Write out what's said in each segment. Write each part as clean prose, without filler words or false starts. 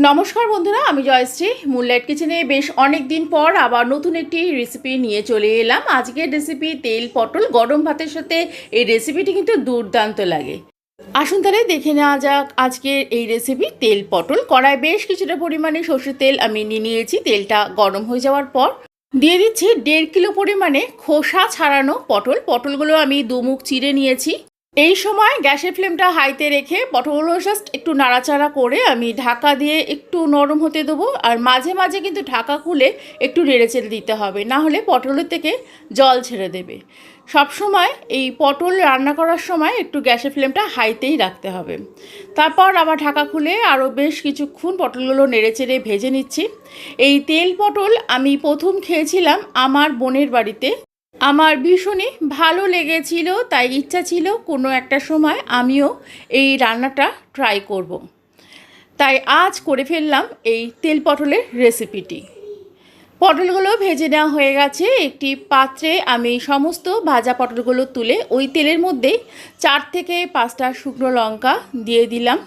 নমস্কার বন্ধুরা, আমি জয়শ্রী। মুনলাইট কিচেনে বেশ অনেক দিন পর আবার নতুন একটি রেসিপি নিয়ে চলে এলাম। আজকের রেসিপি তেল পটল। গরম ভাতের সাথে এই রেসিপিটি কিন্তু দুর্দান্ত লাগে। আসুন তাহলে দেখে নেওয়া যাক আজকের এই রেসিপি তেল পটল। কড়ায় বেশ কিছুটা পরিমাণে সর্ষের তেল আমি নিয়ে নিয়েছি। তেলটা গরম হয়ে যাওয়ার পর দিয়ে দিচ্ছি 1.5 কিলো পরিমাণে খোসা ছাড়ানো পটল। পটলগুলো আমি দুমুখ চিড়ে নিয়েছি। এই সময় গ্যাসের ফ্লেমটা হাইতে রেখে পটলগুলো জাস্ট একটু নাড়াচাড়া করে আমি ঢাকা দিয়ে একটু নরম হতে দেবো। আর মাঝে মাঝে কিন্তু ঢাকা খুলে একটু নেড়েচেড়ে দিতে হবে, না হলে পটলের থেকে জল ছেড়ে দেবে। সবসময় এই পটল রান্না করার সময় একটু গ্যাসের ফ্লেমটা হাইতেই রাখতে হবে। তারপর আবার ঢাকা খুলে আরও বেশ কিছুক্ষণ পটলগুলো নেড়েচেড়ে ভেজে নিচ্ছি। এই তেল পটল আমি প্রথম খেয়েছিলাম আমার বোনের বাড়িতে। আমার ভীষণই ভালো লেগেছিল, তাই ইচ্ছা ছিল কোনো একটা সময় আমিও এই রান্নাটা ট্রাই করব। তাই আজ করে ফেললাম এই তেল পটলের রেসিপিটি। পটলগুলো ভেজে নেওয়া হয়ে গেছে। একটি পাত্রে আমি সমস্ত ভাজা পটলগুলো তুলে ওই তেলের মধ্যেই 4 থেকে 5টা শুকনো লঙ্কা দিয়ে দিলাম।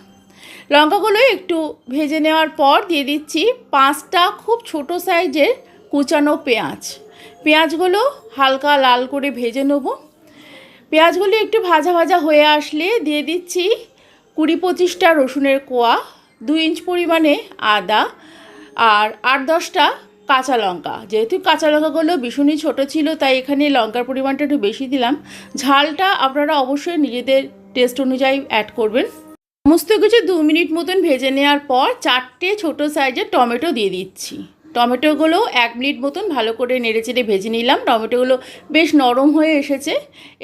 লঙ্কাগুলো একটু ভেজে নেওয়ার পর দিয়ে দিচ্ছি 5টা খুব ছোট সাইজের কুচানো পেঁয়াজ। পেঁয়াজগুলো হালকা লাল করে ভেজে নেব। পেঁয়াজগুলো একটু ভাজা ভাজা হয়ে আসলে দিয়ে দিচ্ছি 20-25টা রসুনের কোয়া, 2 ইঞ্চ পরিমাণে আদা আর 8-10টা কাঁচা লঙ্কা। যেহেতু কাঁচা লঙ্কাগুলো ভীষণই ছোটো ছিল, তাই এখানে লঙ্কার পরিমাণটা একটু বেশি দিলাম। ঝালটা আপনারা অবশ্যই নিজেদের টেস্ট অনুযায়ী অ্যাড করবেন। সমস্ত কিছু 2 মিনিট মতন ভেজে নেওয়ার পর 4টে ছোটো সাইজের টমেটো দিয়ে দিচ্ছি। টমেটোগুলো 1 মিনিট মতন ভালো করে নেড়েচেড়ে ভেজে নিলাম। টমেটোগুলো বেশ নরম হয়ে এসেছে।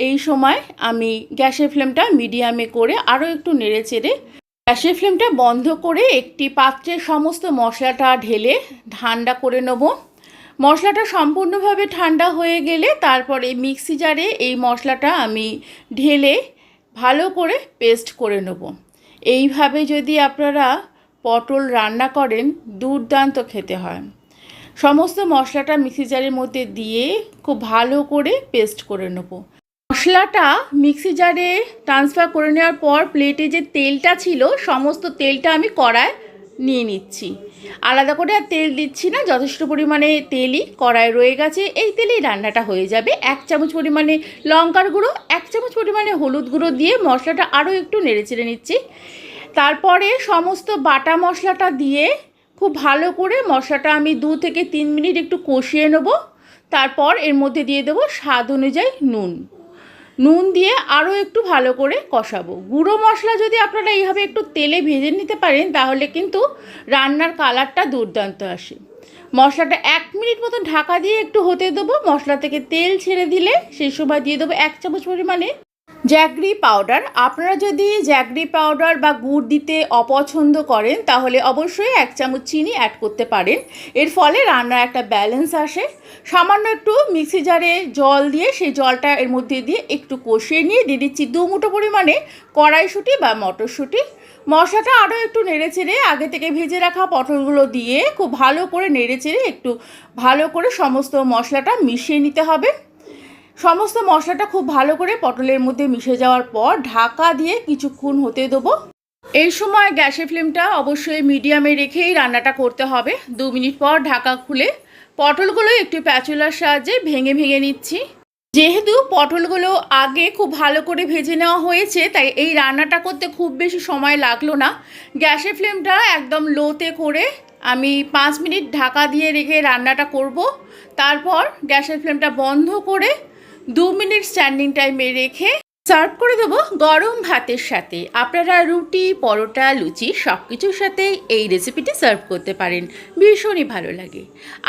এই সময় আমি গ্যাসের ফ্লেমটা মিডিয়ামে করে আরও একটু নেড়েচেড়ে গ্যাসের ফ্লেমটা বন্ধ করে একটি পাত্রে সমস্ত মশলাটা ঢেলে ঠান্ডা করে নেব। মশলাটা সম্পূর্ণভাবে ঠান্ডা হয়ে গেলে তারপরে মিক্সি জারে এই মশলাটা আমি ঢেলে ভালো করে পেস্ট করে নেব। এইভাবে যদি আপনারা পটল রান্না করেন দুর্দান্ত খেতে হয়। সমস্ত মশলাটা মিক্সি জারের মধ্যে দিয়ে খুব ভালো করে পেস্ট করে নেব। মশলাটা মিক্সি জারে ট্রান্সফার করে নেওয়ার পর প্লেটে যে তেলটা ছিল সমস্ত তেলটা আমি কড়ায় নিয়ে নিচ্ছি। আলাদা করে আর তেল দিচ্ছি না, যথেষ্ট পরিমাণে তেলই কড়ায় রয়ে গেছে। এই তেলেই রান্নাটা হয়ে যাবে। 1 চামচ পরিমাণে লঙ্কার গুঁড়ো, 1 চামচ পরিমাণে হলুদ গুঁড়ো দিয়ে মশলাটা আরও একটু নেড়েচেড়ে নিচ্ছি। তারপরে সমস্ত বাটা মশলাটা দিয়ে খুব ভালো করে মশলাটা আমি 2 থেকে 3 মিনিট একটু কষিয়ে নেব। তারপর এর মধ্যে দিয়ে দেবো স্বাদ অনুযায়ী নুন দিয়ে আরও একটু ভালো করে কষাবো। গুঁড়ো মশলা যদি আপনারা এইভাবে একটু তেলে ভেজে নিতে পারেন তাহলে কিন্তু রান্নার কালারটা দুর্দান্ত আসে। মশলাটা 1 মিনিট মতন ঢাকা দিয়ে একটু হতে দেবো। মশলা থেকে তেল ছেড়ে দিলে সেই সময় দিয়ে দেবো 1 চামচ পরিমাণে জ্যাগরি পাউডার। আপনারা যদি জ্যাগরি পাউডার বা গুড় দিতে অপছন্দ করেন তাহলে অবশ্যই 1 চামচ চিনি অ্যাড করতে পারেন। এর ফলে রান্নার একটা ব্যালেন্স আসে। সামান্য একটু মিক্সি জারে জল দিয়ে সেই জলটা এর মধ্যে দিয়ে একটু কষিয়ে নিয়ে দিয়ে দিচ্ছি 2 মুঠো পরিমাণে কড়াইশুঁটি বা মটরশুঁটি। মশলাটা আরও একটু নেড়েচেড়ে আগে থেকে ভেজে রাখা পটলগুলো দিয়ে খুব ভালো করে নেড়েচেড়ে একটু ভালো করে সমস্ত মশলাটা মিশিয়ে নিতে হবে। সমস্ত মশলাটা খুব ভালো করে পটলের মধ্যে মিশে যাওয়ার পর ঢাকা দিয়ে কিছুক্ষণ হতে দেবো। এই সময় গ্যাসের ফ্লেমটা অবশ্যই মিডিয়ামে রেখেই রান্নাটা করতে হবে। 2 মিনিট পর ঢাকা খুলে পটলগুলো একটু প্যাচুলার সাহায্যে ভেঙে ভেঙে নিচ্ছি। যেহেতু পটলগুলো আগে খুব ভালো করে ভেজে নেওয়া হয়েছে তাই এই রান্নাটা করতে খুব বেশি সময় লাগলো না। গ্যাসের ফ্লেমটা একদম লোতে করে আমি 5 মিনিট ঢাকা দিয়ে রেখে রান্নাটা করব। তারপর গ্যাসের ফ্লেমটা বন্ধ করে 2 মিনিট স্ট্যান্ডিং টাইমে রেখে সার্ভ করে দেবো গরম ভাতের সাথে। আপনারা রুটি, পরোটা, লুচি সব কিছুর সাথেই এই রেসিপিটি সার্ভ করতে পারেন। ভীষণই ভালো লাগে।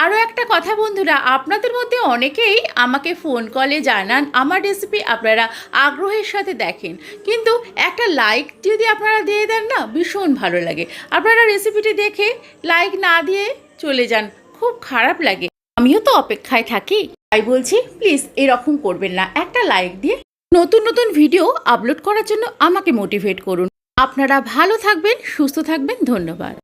আরও একটা কথা বন্ধুরা, আপনাদের মধ্যে অনেকেই আমাকে ফোন কলে জানান আমার রেসিপি আপনারা আগ্রহের সাথে দেখেন, কিন্তু একটা লাইক যদি আপনারা দিয়ে দেন না, ভীষণ ভালো লাগে। আপনারা রেসিপিটি দেখে লাইক না দিয়ে চলে যান, খুব খারাপ লাগে। আমিও তো অপেক্ষায় থাকি, তাই বলছি প্লিজ এরকম করবেন না। একটা লাইক দিয়ে নতুন নতুন ভিডিও আপলোড করার জন্য আমাকে মোটিভেট করুন। আপনারা ভালো থাকবেন, সুস্থ থাকবেন। ধন্যবাদ।